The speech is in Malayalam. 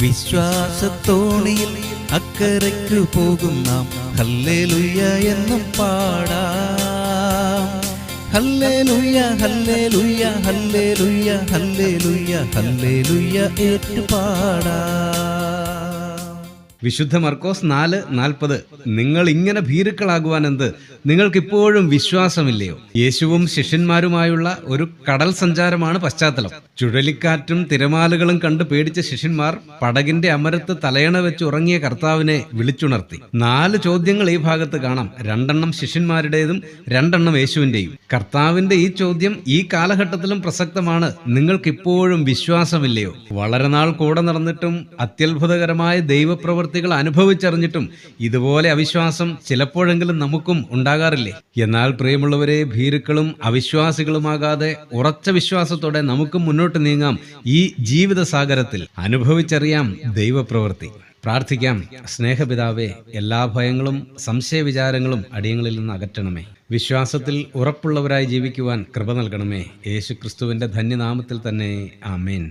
വിശ്വാസത്തോണിയിൽ അക്കരയ്ക്കു പോകും നാം ഹല്ലേലൂയ എന്നും പാടാം. ഹല്ലേലൂയ ഹല്ലേലൂയ ഹല്ലേലൂയ ഹല്ലേലൂയ ഹല്ലേലൂയ ഏറ്റുപാടാം. വിശുദ്ധ മർക്കോസ് 4:40 നിങ്ങൾ ഇങ്ങനെ ഭീരുക്കളാകുവാൻ എന്ത്? നിങ്ങൾക്കിപ്പോഴും വിശ്വാസമില്ലയോ? യേശുവും ശിഷ്യന്മാരുമായുള്ള ഒരു കടൽ സഞ്ചാരമാണ് പശ്ചാത്തലം. ചുഴലിക്കാറ്റും തിരമാലകളും കണ്ട് പേടിച്ച ശിഷ്യന്മാർ പടകിന്റെ അമരത്ത് തലയണ വെച്ച് ഉറങ്ങിയ കർത്താവിനെ വിളിച്ചുണർത്തി. 4 ചോദ്യങ്ങൾ ഈ ഭാഗത്ത് കാണാം. 2 ശിഷ്യന്മാരുടേതും 2 യേശുവിന്റെയും. കർത്താവിന്റെ ഈ ചോദ്യം ഈ കാലഘട്ടത്തിലും പ്രസക്തമാണ്. നിങ്ങൾക്കിപ്പോഴും വിശ്വാസമില്ലയോ? വളരെ നാൾ കൂടെ നടന്നിട്ടും അത്യത്ഭുതകരമായ ദൈവപ്രവൃത്തികൾ അനുഭവിച്ചറിഞ്ഞിട്ടും ഇതുപോലെ അവിശ്വാസം ചിലപ്പോഴെങ്കിലും നമുക്കും ഉണ്ടാകാറില്ലേ? എന്നാൽ പ്രിയമുള്ളവരെ, ഭീരുക്കളും അവിശ്വാസികളുമാകാതെ ഉറച്ച വിശ്വാസത്തോടെ നമുക്കും മുന്നോട്ട് നീങ്ങാം. ഈ ജീവിത സാഗരത്തിൽ അനുഭവിച്ചറിയാം ദൈവപ്രവൃത്തി. പ്രാർത്ഥിക്കാം. സ്നേഹപിതാവേ, എല്ലാ ഭയങ്ങളും സംശയവിചാരങ്ങളും അടിയങ്ങളിൽ നിന്ന് അകറ്റണമേ. വിശ്വാസത്തിൽ ഉറപ്പുള്ളവരായി ജീവിക്കുവാൻ കൃപ നൽകണമേ. യേശു ക്രിസ്തുവിന്റെ ധന്യനാമത്തിൽ തന്നെ. ആമേൻ.